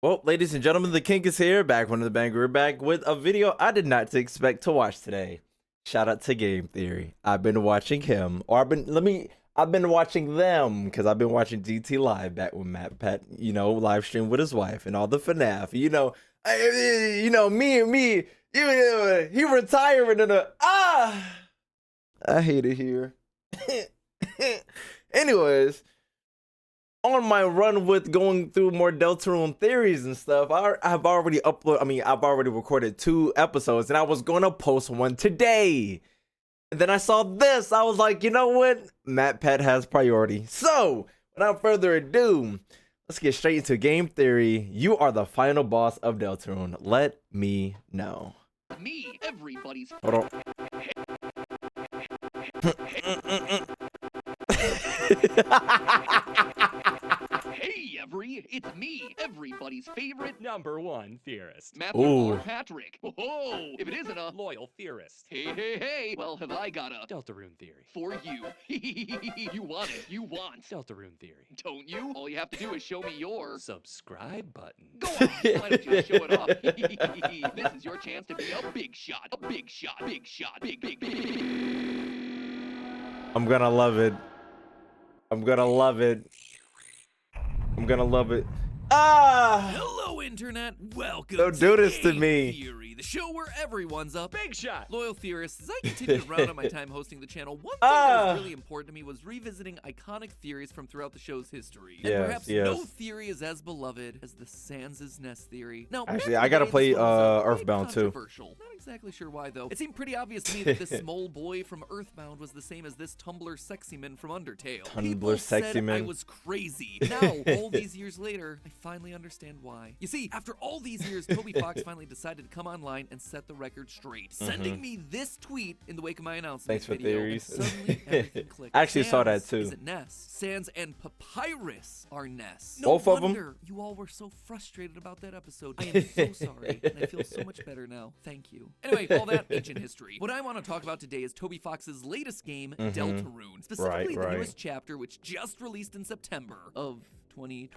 Well, ladies and gentlemen, the King is here, back one of the banger. We're back with a video I did not expect to watch today. Shout out to Game Theory. I've been watching him, or I've been watching them, because I've been watching GT Live back when Matt Pet, live stream with his wife and all the FNAF. Me, he retiring and I hate it here. Anyways, on my run with going through more Deltarune theories and stuff, I've already recorded 2 episodes, and I was going to post one today. And then I saw this. I was like, you know what? Matt Pet has priority. So, without further ado, let's get straight into game theory. You are the final boss of Deltarune. Let me know. Me, everybody's. Hold on. Hey, it's me, everybody's favorite #1 theorist. Matthew Patrick. Oh, if it isn't a Loyal theorist. Hey, well, have I got a Deltarune theory. for you? You want it, you want. Deltarune theory. Don't you? All you have to do is show me your Subscribe button. Go on, why don't you show it off? This is your chance to be a big shot. Big. I'm gonna love it. I'm gonna love it. Hello, Internet. Welcome Don't do this to Game me. Theory, the show where everyone's a Big shot. loyal theorist. As I continued around on my time hosting the channel, one thing that was really important to me was revisiting iconic theories from throughout the show's history. And perhaps no theory is as beloved as the Sans' Nest theory. Now, Actually, back I in the gotta day, play, this one was quite Earthbound, too. controversial. Not exactly sure why, though. It seemed pretty obvious to me that this small boy from Earthbound was the same as this Tumblr sexy man from Undertale. People Sexy said I Man. was crazy. Now, all these years later, I finally understand why. You see, after all these years, Toby Fox finally decided to come online and set the record straight, sending me this tweet in the wake of my announcement Thanks for video. theories. And suddenly, everything clicked. I actually saw that, Sans too. isn't Ness. Sans and Papyrus are Ness. Both No of 'em? wonder you all were so frustrated about that episode. I am so sorry, and I feel so much better now. Thank you. Anyway, all that ancient history. What I want to talk about today is Toby Fox's latest game, Deltarune. Specifically, the Right. newest chapter, which just released in September of 2020.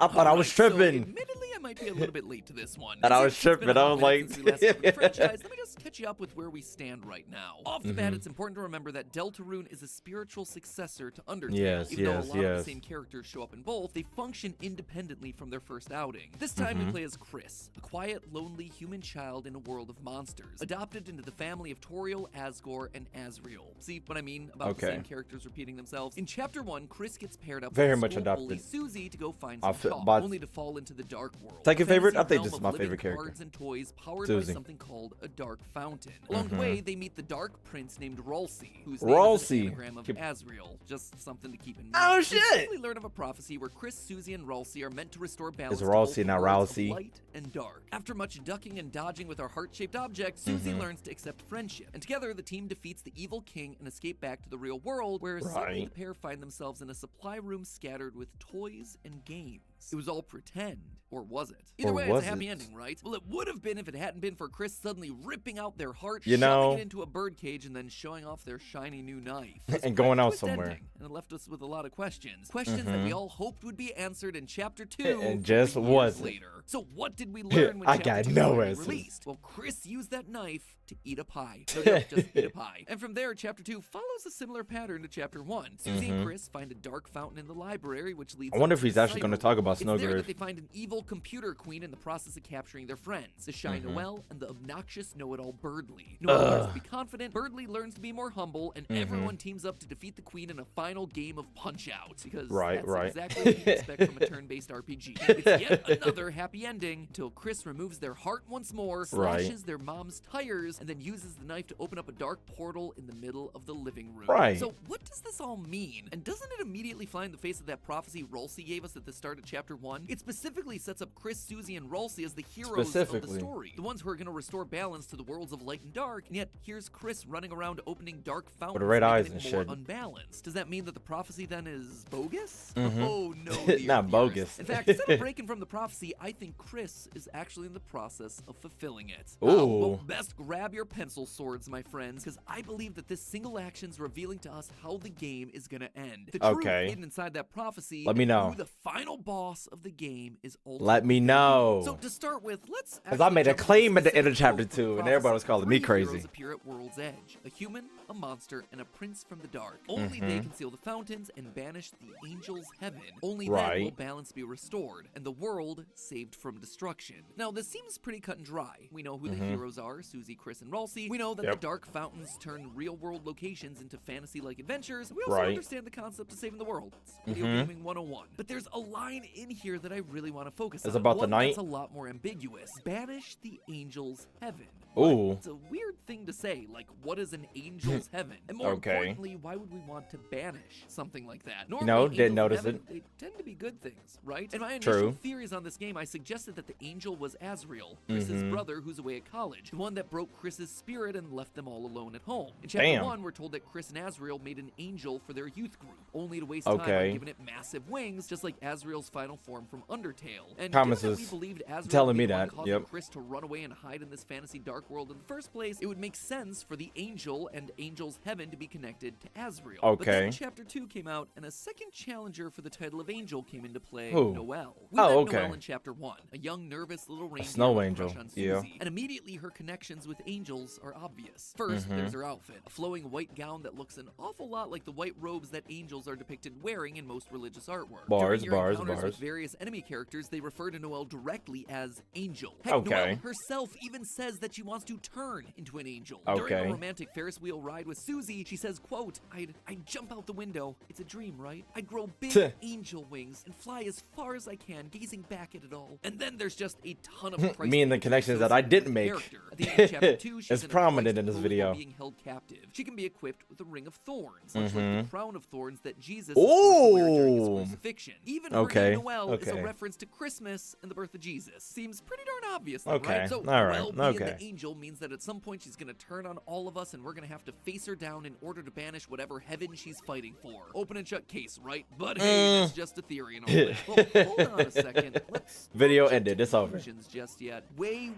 I thought I was tripping. So, admittedly, I might be a little bit late to this one. Thought I was Since it's been tripping. a I hot was minute like- since we last covered the franchise, let me just catch you up with where we stand right now. Off the Mm-hmm. bat, it's important to remember that Deltarune is a spiritual successor to Undertale. Yes, Even though a lot of yes. the same characters show up in both, they function independently from their first outing. This time we play as Chris, a quiet, lonely human child in a world of monsters, adopted into the family of Toriel, Asgore, and Azriel. See what I mean about the Okay. same characters repeating themselves? In Chapter 1, Chris gets paired up Very with much school adopted. bully Susie to go find some feel- chalk, but- only to fall into the dark world. Second A fantasy favorite? I think realm this is of my living favorite character. cards and toys powered Susie. by something called a dark fountain. Along the way, they meet the dark prince named Rolsey, whose Rolsey. name is an anagram of Keep- Azriel. Just something to keep in mind. Oh, We shit! quickly learn of a prophecy where Chris, Susie, and Rolsey are meant to restore balance It's to both Rolsey, the not worlds of Rousey. light and dark. After much ducking and dodging with our heart-shaped object, Susie learns to accept friendship, and together the team defeats the evil king and escape back to the real world, where suddenly the pair find themselves in a supply room scattered with toys and games. It was all pretend, or was it? Either Or way, it's was a happy it? ending, right? Well, it would have been if it hadn't been for Chris suddenly ripping out their heart, You know- shoving it into a birdcage, and then showing off their shiny new knife. It was And quite going a out twist somewhere. ending, and it left us with a lot of questions. Questions that we all hoped would be answered in Chapter 2 And just 3 years wasn't. later. So what did we learn when I Chapter got 2 no finally answers. released? Well, Chris used that knife to eat a pie. No, just eat a pie. And from there, Chapter 2 follows a similar pattern to Chapter 1. Susie and Chris find a dark fountain in the library, which leads I wonder up if to he's the actually going to cycle. talk about It's there that Snowgrave. they find an evil computer queen in the process of capturing their friends, the Shy Noelle and the obnoxious know-it-all Birdly. Noelle learns to be confident, Birdly learns to be more humble, and everyone teams up to defeat the queen in a final game of Punch-Out, because Right. that's exactly what you expect from a turn-based RPG. It's yet another happy ending until Chris removes their heart once more, slashes their mom's tires, and then uses the knife to open up a dark portal in the middle of the living room. Right. So what does this all mean? And doesn't it immediately fly in the face of that prophecy Rolsey gave us at the start of Chapter 1? It specifically sets up Chris, Susie, and Rolsey as the heroes of the Specifically. story, the ones who are going to restore balance to the worlds of light and dark, and yet here's Chris running around opening dark fountains, red making eyes it and more shit. unbalanced. Does that mean that the prophecy then is bogus? Oh no, dear Not viewers. bogus. In fact, instead of breaking from the prophecy, I think think Chris is actually in the process of fulfilling it. Ooh. Well, best grab your pencil swords, my friends, because I believe that this single action's revealing to us how the game is gonna end. The truth Okay. hidden inside that prophecy. Let me and know. Who the final boss of the game is ultimately. Let me know. So to start with, let's. Because I made a actually jump into claim at the specific end of chapter proof 2, of and everybody was prophecy. calling me Three heroes crazy. appear at World's Edge: a human, a monster, and a prince from the dark. Only Mm-hmm. they can seal the fountains and banish the angels' heaven. Only then will Right. balance be restored and the world saved from destruction. Now, this seems pretty cut and dry. We know who the heroes are: Susie, Chris, and Ralsei. We know that Mm-hmm. Yep. the dark fountains turn real-world locations into fantasy-like adventures. We also Right. understand the concept of saving the world. It's video gaming 101. But there's a line in here that I really want to focus on. It's about the One night? that's a lot more ambiguous. Banish the angels' heaven. Ooh. It's a weird thing to say, like, what is an angel's heaven? And more Okay. importantly, why would we want to banish something like that? know, Normally, didn't angels in notice heaven, it. They tend to be good things, right? In my initial True. theories on this game, I suggested that the angel was Azriel, Chris's brother who's away at college, the one that broke Chris's spirit and left them all alone at home. In chapter Damn. 1, we're told that Chris and Azriel made an angel for their youth group, only to waste time Okay. on giving it massive wings, just like Azriel's final form from Undertale. And Thomas given that is we believed Azriel telling would be me the one that, causing yep. Chris to run away and hide in this fantasy dark world in the first place, it would make sense for the angel and angel's heaven to be connected to Azriel. But then Okay. chapter 2 came out, and a second challenger for the title of angel came into play: Who? Noelle. We Oh, met okay. Noelle in chapter 1, a young, nervous little reindeer snow with a angel, crush on yeah. Susie. And immediately her connections with angels are obvious. First, Mm-hmm. there's her outfit, a flowing white gown that looks an awful lot like the white robes that angels are depicted wearing in most religious artwork. Bars, During your bars, encounters bars. with various enemy characters, they refer to Noelle directly as Angel. Heck, Okay. Noelle herself even says that she wants to turn into an angel. During Okay. a romantic Ferris wheel ride with Susie, she says, quote, I'd jump out the window. It's a dream, right? I'd grow big angel wings and fly as far as I can, gazing back at it all. And then there's just a ton of price Me and the points connections that I associated didn't with the make. character. At the end of chapter 2, she's It's in a prominent quest in this mode video. while being held captive. She can be equipped with a ring of thorns, much like the crown of thorns that Jesus is forced to wear during his Ooh. crucifixion. Even her Okay, name Noelle is a okay. reference to Christmas and the birth of Jesus. Seems pretty darn obvious, though, Okay, right? So all right, Noelle being okay. the angel means that at some point she's gonna turn on all of us, and we're gonna have to face her down in order to banish whatever heaven she's fighting for. Open and shut case, right? But hey, that's just a theory and all that. Well, hold on a second. Let's Video not jump ended, to it's over. conclusions just yet. Way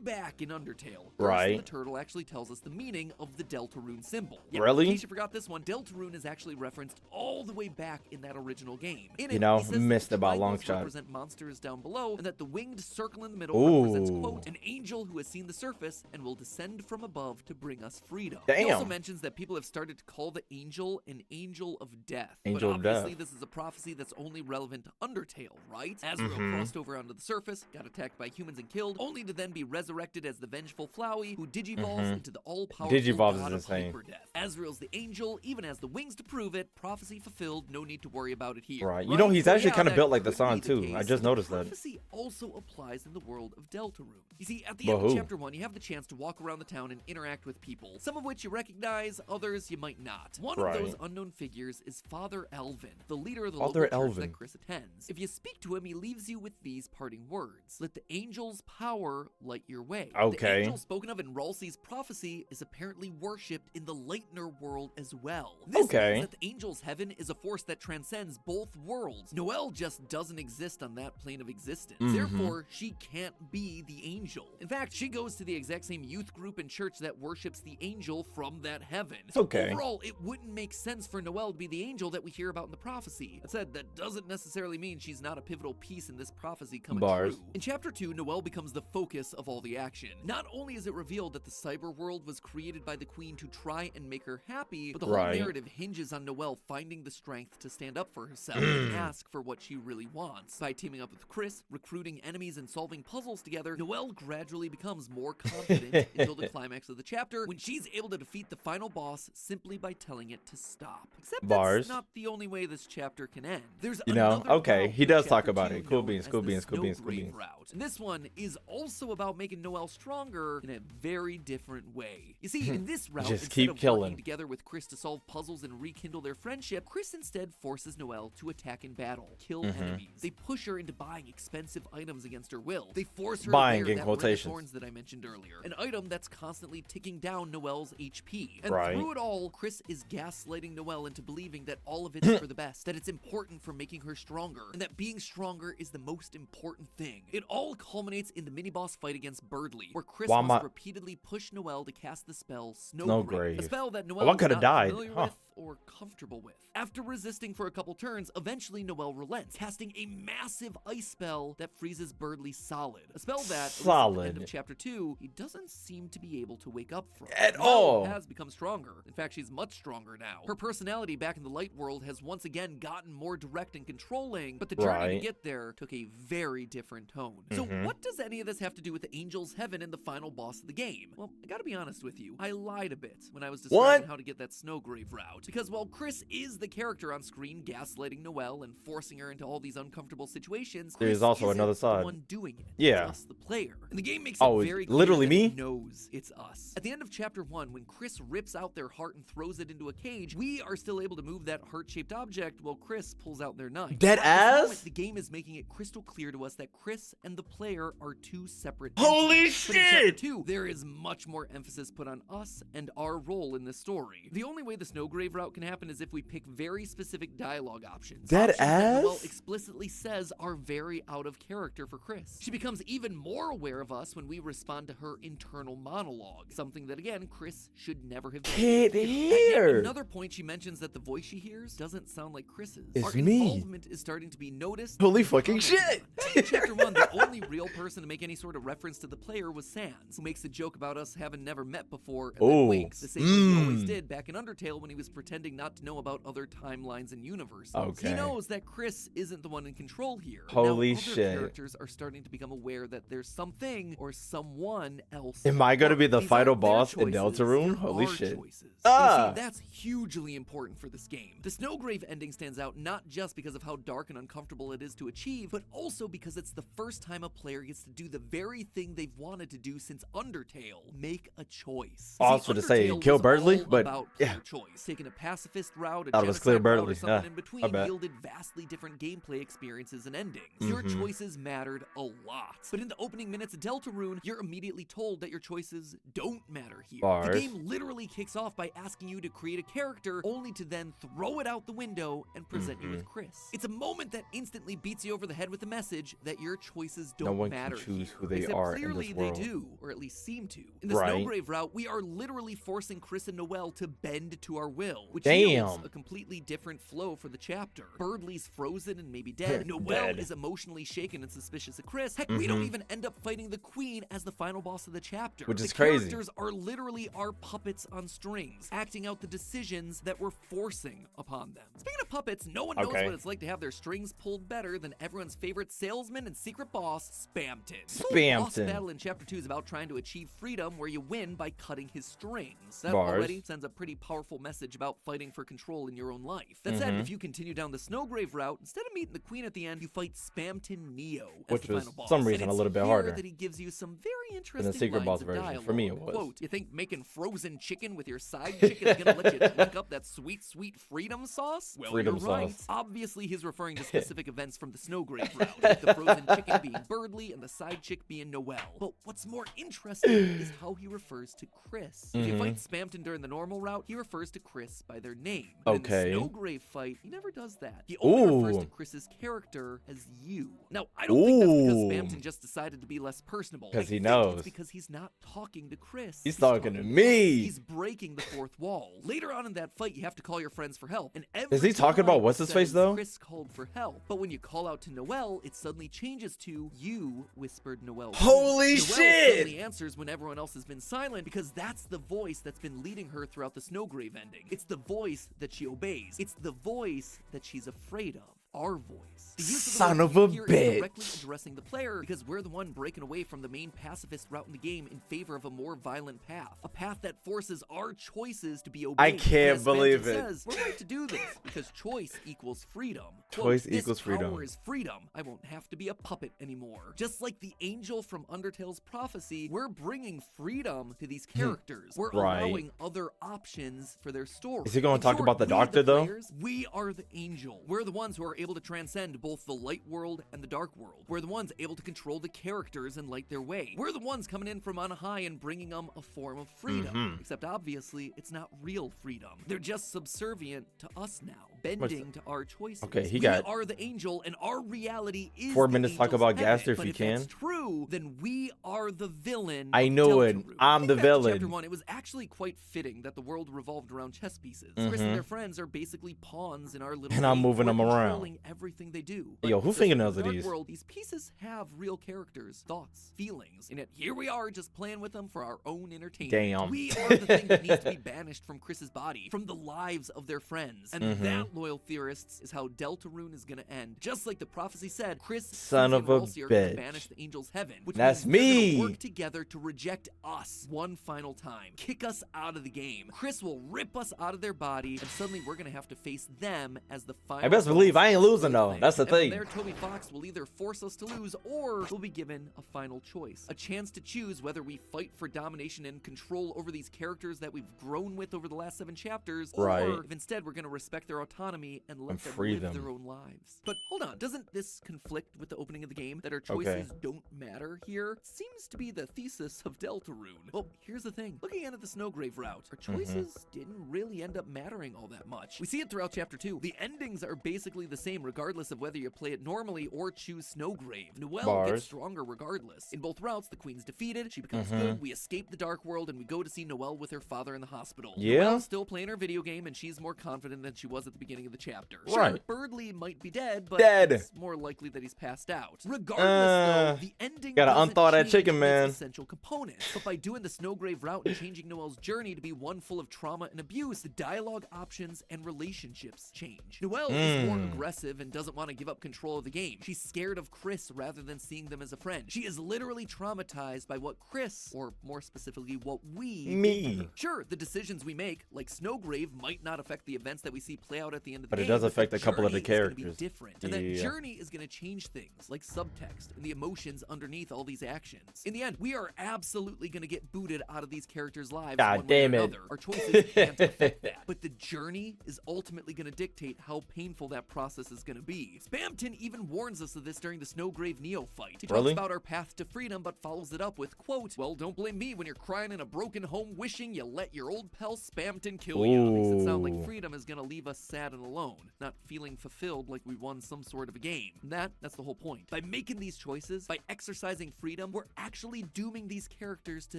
back in Undertale, Right. the turtle actually tells us the meaning of the Deltarune symbol. Really? In case you forgot this one, Deltarune is actually referenced all the way back in that original game. In it, You know, he says that missed the about triangles Longshot. represent monsters down below, and that the winged circle in the middle represents, Ooh. quote, an angel who has seen the surface and will descend from above to bring us freedom. He also Damn. mentions that people have started to call the angel an angel of death. Angel but of death. obviously this is a prophecy that's only relevant to Undertale, right? Azrael Mm-hmm. crossed over onto the surface, got attacked by humans and killed, only to then be resurrected as the vengeful Flowey, who digivolves into the all-powerful Digivolves god is of insane. hyperdeath. Azrael's the angel, even has the wings to prove it. Prophecy fulfilled, no need to worry about it here. Right. You know, he's actually kinda that built like the could song, be too. case, I just but noticed that. prophecy also applies in the world of Deltarune. You see, at the But end of who? chapter 1, you have the chance to walk around the town and interact with people, some of which you recognize, others you might not. One of those Right. unknown figures is Father Elvin, the leader of the Father local church Elvin. that Chris attends. If you speak to him, he leaves you with these parting words: let the angel's power light your way. The Okay. angel spoken of in Ralsei's prophecy is apparently worshipped in the Lightner world as well. This Okay. means that the angel's heaven is a force that transcends both worlds. Noelle just doesn't exist on that plane of existence. Mm-hmm. Therefore, she can't be the angel. In fact, she goes to the exact same youth group and church that worships the angel from that heaven. So Okay. overall, it wouldn't make sense for Noelle to be the angel that we hear about in the prophecy. That said, that doesn't necessarily mean she's not a pivotal piece in this prophecy coming Bars. true. In chapter 2, Noelle becomes the focus of all the action. Not only is it revealed that the cyber world was created by the queen to try and make her happy, but the whole Right. narrative hinges on Noelle finding the strength to stand up for herself and ask for what she really wants. By teaming up with Chris, recruiting enemies, and solving puzzles together, Noelle gradually becomes more confident until the climax of the chapter, when she's able to defeat the final boss simply by telling it to stop. Except Bars. that's not the only way this chapter can end. There's You know, another okay, route he in does talk chapter about 2 it. Cool known beans, as cool the beans, cool beans, cool Snowgrave beans. route. And this one is also about making Noelle stronger in a very different way. You see, in this route, Just instead keep of killing. working together with Chris to solve puzzles and rekindle their friendship, Chris instead forces Noelle to attack in battle, kill enemies. They push her into buying expensive items against her will. They force her Buying, to wear in that ring of quotations. thorns that I mentioned earlier, an item that's constantly ticking down Noelle's HP. And Right. through it all, Chris is gaslighting Noelle into believing that all of it's for the best, that it's important for making her stronger, and that being stronger is the most important thing. It all all culminates in the mini-boss fight against Birdly, where Chris Why must repeatedly push Noelle to cast the spell Snowgrave. A spell that Oh, Noelle I is coulda not died. familiar Huh. with or comfortable with. After resisting for a couple turns, eventually Noelle relents, casting a massive ice spell that freezes Birdly solid. A spell that, at least at the end Solid. of chapter 2, he doesn't seem to be able to wake up from. At Noelle all. has become stronger. In fact, she's much stronger now. Her personality back in the light world has once again gotten more direct and controlling, but the journey to Right. get there took a very different tone. So what does any of this have to do with the Angel's Heaven and the final boss of the game? Well, I gotta be honest with you, I lied a bit when I was describing how to get that Snowgrave route. Because while Chris is the character on screen gaslighting Noelle and forcing her into all these uncomfortable situations, There's Chris also isn't another side. the one doing it. Yeah. It's us, the player. And the game makes Oh, it very clear literally that it me? knows it's us. At the end of chapter 1, when Chris rips out their heart and throws it into a cage, we are still able to move that heart-shaped object while Chris pulls out their knife. Dead At this ass? moment, the game is making it crystal clear to us that Chris and the player are two separate Holy entities. But in chapter shit! 2, there is much more emphasis put on us and our role in this story. The only way the Snowgrave route can happen is if we pick very specific dialogue options. Dead Options that Noelle ass? explicitly says are very out of character for Chris. She becomes even more aware of us when we respond to her internal monologue, something that again Chris should never have done. Kid At yet here. another point, she mentions that the voice she hears doesn't sound like Chris's. It's Our me. involvement is starting to be noticed. Holy and fucking commented shit. on. In chapter 1, the only real person to make any sort of reference to the player was Sans, who makes a joke about us having never met before and then Oh. winks, the same way he always did back in Undertale when he was pretending not to know about other timelines and universes. Okay. He knows that Chris isn't the one in control here. But Holy now other shit. characters are starting to become aware that there's something or someone else. Am I gonna be the These final aren't their boss in choices, Deltarune? they're Holy our shit. choices. Ah. You see, that's hugely important for this game. The Snowgrave ending stands out not just because of how dark and uncomfortable it is to achieve, but also because it's the first time a player gets to do the very thing they've wanted to do since Undertale: make a choice. Also See, to say, Undertale kill was Birdly, all but about yeah. player choice. Taking a pacifist route, a Thought it was clear genocide route, Birdly, or something yeah. in I between bet. yielded vastly different gameplay experiences and endings. Your choices mattered a lot. But in the opening minutes of Deltarune, you're immediately told that your choices don't matter here. Bars. The game literally kicks off by asking you to create a character, only to then throw it out the window and present you with Chris. It's a moment that instantly beats you over the head with the message that your choices don't No one can matter choose here. who they Except are in clearly this world. they do, or at least seem to. In the Right. Snowgrave route, we are literally forcing Chris and Noelle to bend to our will, which Damn. yields a completely different flow for the chapter. Birdly's frozen and maybe dead. Noelle Dead. is emotionally shaken and suspicious of Chris. Heck, we don't even end up fighting the Queen as the final boss of the chapter. Which is the crazy. Characters are literally our puppets on strings, acting out the decisions that we're forcing upon them. Speaking of puppets, no one knows Okay. what it's like to have their strings pulled better than everyone's favorite salesman and secret boss, Spamton. The boss Spamton. battle in chapter 2 is about trying to achieve freedom, where you win by cutting his strings. That Bars. already sends a pretty powerful message about fighting for control in your own life. That said, if you continue down the Snowgrave route, instead of meeting the Queen at the end, you fight Spamton Neo as Which the was final boss. some And reason a it's little bit here harder that he gives you some very than interesting the secret lines boss of version. dialogue. For me, it was. Quote, you think making frozen chicken with your side chick is gonna let you drink up that sweet, sweet freedom sauce? Well, Freedom you're right. sauce. Obviously, he's referring to specific events from the Snowgrave route, with the frozen chicken being Birdly and the side chick being Noelle. But what's more interesting is how he refers to Chris. If you fight Spamton during the normal route, he refers to Chris by their name. But Okay. in the Snowgrave fight, he never does that. He only refers Ooh. to Chris's character as you. Now, I don't think that's because Ooh. Spamton just decided to be less personable. 'Cause I he think knows. It's because he's not talking to Chris. He's talking to us. me. He's breaking the fourth wall. Later on in that fight, you have to call your friends for help. And every Is he talking about time what's his it face, says though? Chris called for help. But when you call out to Noelle, it suddenly changes to you whispered Noelle. Holy Noelle shit! suddenly answers when everyone else has been silent, because that's the voice that's been leading her throughout the Snowgrave ending. It's the voice that she obeys. It's the voice that she's afraid of. Our voice. The use of the Son word of a "we" here is directly bitch. addressing the player, because we're the one breaking away from the main pacifist route in the game in favor of a more violent path. A path that forces our choices to be obeyed. I can't As believe Spamton it. Says, we're right to do this because choice equals freedom. Choice "This equals freedom." Power is freedom. I won't have to be a puppet anymore. Just like the angel from Undertale's prophecy, we're bringing freedom to these characters. We're Right. allowing other options for their story. Is he gonna In talk short, about the we, doctor, though? players, we are the angel. We're the ones who are able to transcend both the light world and the dark world. We're the ones able to control the characters and light their way. We're the ones coming in from on high and bringing them a form of freedom. Except obviously, it's not real freedom. They're just subservient to us now, bending to our choices. Okay, he we got are the angel, and our reality is 4 the minutes to talk angel's about heaven. Gaster if But he if that's can. true, true, then we are the villain. I of knew it. Deltarune. I'm the Think back to villain. Chapter 1, it was actually quite fitting that the world revolved around chess pieces. Chris and their friends are basically pawns in our little And I'm game. moving We're them around. controlling everything they do. Yo, But who just like in fingernails the are Dark these? World, these pieces have real characters, thoughts, feelings, and yet here we are just playing with them for our own entertainment. Damn. We are the thing that needs to be banished from Chris's body, from the lives of their friends. And that, loyal theorists, is how Deltarune is gonna end. Just like the prophecy said, Chris, Son Susie, of and a Ralsei are gonna bitch. banish the angels' heaven. Which That's means they're me. gonna work together to reject us one final time. Kick us out of the game. Chris will rip us out of their body, and suddenly we're gonna have to face them as the final. I best believe I ain't losing though. That's the And from thing. there, Toby Fox will either force us to lose, or we'll be given a final choice. A chance to choose whether we fight for domination and control over these characters that we've grown with over the last 7 chapters, Right. or if instead we're gonna respect their autonomy and let And them free live them. their own lives. But hold on, doesn't this conflict with the opening of the game, that our choices don't matter here? Seems to be the thesis of Deltarune. Well, here's the thing. Looking at the Snowgrave route, our choices didn't really end up mattering all that much. We see it throughout Chapter 2. The endings are basically the same regardless of whether you play it normally or choose Snowgrave. Noelle Bars. gets stronger regardless. In both routes, the queen's defeated, she becomes good, we escape the Dark World, and we go to see Noelle with her father in the hospital. Yeah? Noelle's still playing her video game, and she's more confident than she was at the beginning of the chapter. Sure, Right. Birdley might be dead, but Dead. it's more likely that he's passed out. Regardless, though, the ending gotta doesn't unthaw that change chicken, its man. essential components. But by doing the Snowgrave route and changing Noelle's journey to be one full of trauma and abuse, the dialogue options and relationships change. Noelle is more aggressive and doesn't want to give up control of the game. She's scared of Chris rather than seeing them as a friend. She is literally traumatized by what Chris, or more specifically, what we did to Me. her. Sure, the decisions we make, like Snowgrave, might not affect the events that we see play out at the end of the But it game. does affect a couple of the journey is gonna be characters. different. And that Yeah. journey is going to change things, like subtext and the emotions underneath all these actions. In the end, we are absolutely going to get booted out of these characters' lives God one way or damn it. another. Our choices can't affect that. But the journey is ultimately going to dictate how painful that process is going to be. Spamton even warns us of this during the Snowgrave Neo fight. He talks Really? about our path to freedom, but follows it up with, quote, "Well, don't blame me when you're crying in a broken home wishing you let your old pal Spamton kill you." Makes it sound like Ooh. freedom is going to leave us sad and alone, not feeling fulfilled like we won some sort of a game. And that's the whole point. By making these choices, by exercising freedom, we're actually dooming these characters to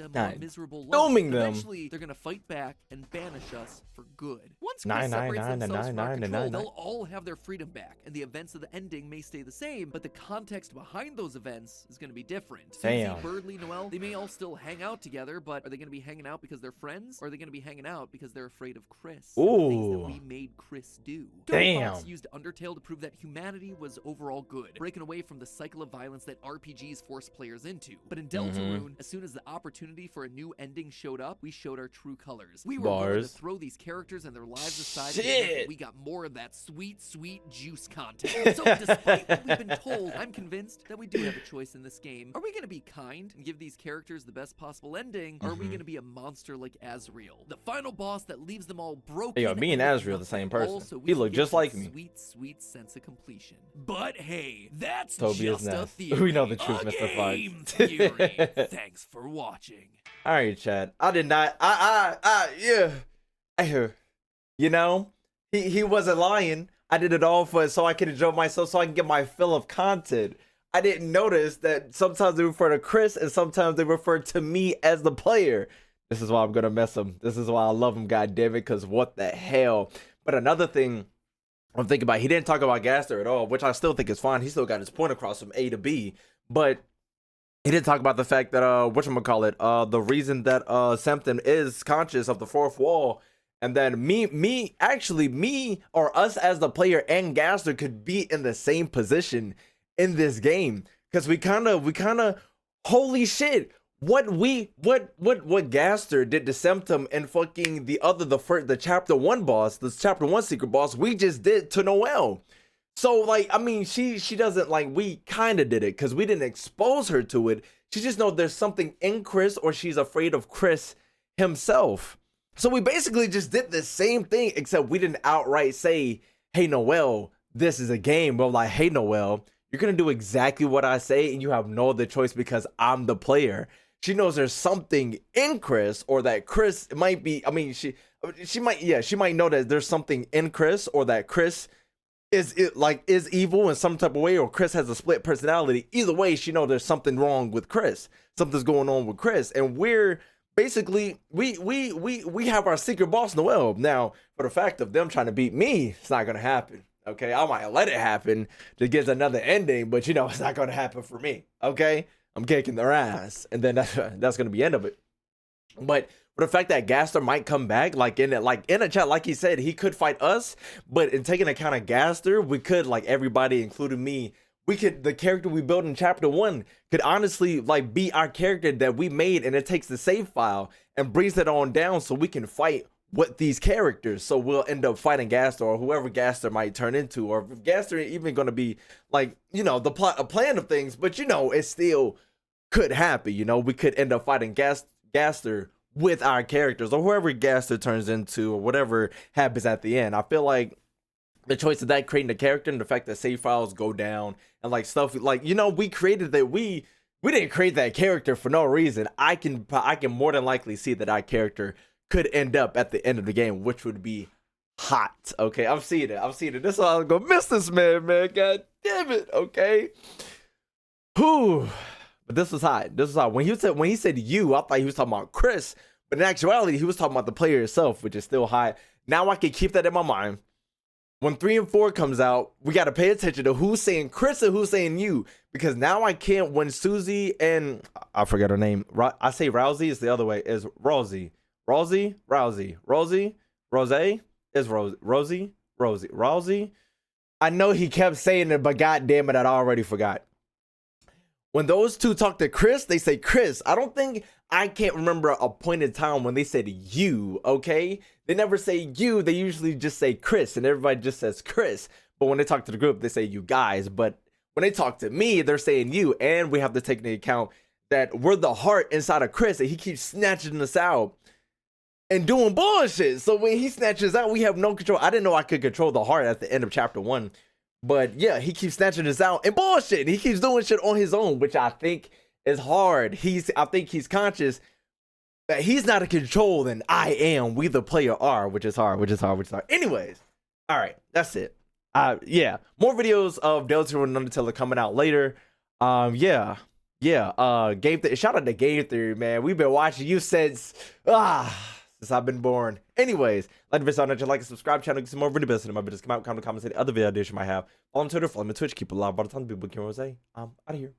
a more Not miserable life. dooming them. Eventually, they're going to fight back and banish us for good. Once Chris Nine, separates nine, themselves nine, from our nine, control, nine, they'll nine. all have their freedom back, and the events of the ending may stay the same, but the context behind those events is going to be different. Damn. Susie, Birdley, Noelle, they may all still hang out together, but are they going to be hanging out because they're friends, or are they going to be hanging out because they're afraid of Chris? and the things that Ooh. we made Chris do. Toby Fox Damn. used Undertale to prove that humanity was overall good, breaking away from the cycle of violence that RPGs force players into. But in Deltarune, as soon as the opportunity for a new ending showed up, we showed our true colors. We were willing to Bars. throw these characters and their lives aside, and admit that Shit. we got more of that sweet, sweet juice content. So despite what we've been told, I'm convinced that we do have a choice in this game. Are we going to be kind and give these characters the best possible ending, or are we going to be a monster like Azrael, the final boss that leaves them all broken? Hey, yo, me and with Azrael the same nothing, person. all so we He can look get just that like me. Sweet, sweet sense of completion. But hey, that's Toby is just a nice. theory. We know the truth, A Mr. Fox. game theory. Thanks for watching. All right, Chad. I did not. Yeah. You know, he wasn't lying. I did it all for so I could enjoy myself, so I can get my fill of content. I didn't notice that sometimes they refer to Chris and sometimes they refer to me as the player. This is why I'm gonna mess him. This is why I love him, goddammit, because what the hell. But another thing I'm thinking about, he didn't talk about Gaster at all, which I still think is fine. He still got his point across from A to B, but he didn't talk about the fact that whatchamacallit, the reason that Sempton is conscious of the fourth wall, and then me or us as the player and Gaster could be in the same position in this game, because we kind of holy shit, what Gaster did to Sempton and fucking the chapter 1 boss, the chapter 1 secret boss, we just did to Noelle. So, like, I mean, she doesn't, like, we kind of did it because we didn't expose her to it. She just knows there's something in Chris, or she's afraid of Chris himself. So we basically just did the same thing, except we didn't outright say, hey, Noelle, this is a game. We're like, hey, Noelle, you're going to do exactly what I say, and you have no other choice because I'm the player. She knows there's something in Chris, or that Chris might be, I mean, she might know that there's something in Chris, or that Chris is evil in some type of way, or Chris has a split personality. Either way, she know there's something wrong with Chris. Something's going on with Chris, and we're basically we have our secret boss Noel. Now, for the fact of them trying to beat me, it's not gonna happen. Okay, I might let it happen to get another ending, but you know it's not gonna happen for me. Okay, I'm kicking their ass, and then that's gonna be the end of it. But for the fact that Gaster might come back, like in a chat, like he said, he could fight us. But in taking account of Gaster, we could, like everybody, including me, we could, the character we built in chapter 1 could honestly like be our character that we made, and it takes the save file and brings it on down so we can fight with these characters. So we'll end up fighting Gaster, or whoever Gaster might turn into, or if Gaster ain't even gonna be like, you know, the plot, a plan of things, but you know, it still could happen. You know, we could end up fighting Gaster with our characters, or whoever Gaster turns into, or whatever happens at the end. I feel like the choice of that creating the character, and the fact that save files go down and like stuff, like, you know, we created that, we didn't create that character for no reason. I can more than likely see that our character could end up at the end of the game, which would be hot. Okay, I'm seeing it. This is how I'm gonna miss this man. God damn it. Okay. Whew. But this was hot. When he said you, I thought he was talking about Chris, but in actuality, he was talking about the player itself, which is still hot. Now I can keep that in my mind. When 3 and 4 comes out, we got to pay attention to who's saying Chris and who's saying you, because now I can't, when Susie and I forget her name, I say Rousey, is the other way, is Rosie, Rosie, is Rosie. I know he kept saying it, but god damn it, I already forgot. When those two talk to Chris, they say Chris. I can't remember a point in time when they said you, okay? They never say you, they usually just say Chris, and everybody just says Chris. But when they talk to the group, they say you guys. But when they talk to me, they're saying you, and we have to take into account that we're the heart inside of Chris, and he keeps snatching us out and doing bullshit. So when he snatches out, we have no control. I didn't know I could control the heart at the end of chapter 1. But yeah, he keeps snatching us out and bullshit. He keeps doing shit on his own, which I think is hard. I think he's conscious that he's not in control than I am. We the player are, which is hard. Anyways, all right, that's it. Yeah, more videos of Deltarune and Undertale are coming out later. Yeah. Game Theory. Shout out to Game Theory, man. We've been watching you since I've been born. Anyways, like the video, like and subscribe channel, get some more video best in my videos come out, comment, say the other video ideas you might have. Follow on Twitter, follow me on Twitch, keep it live all the time. Be with KingRosé. I'm out of here.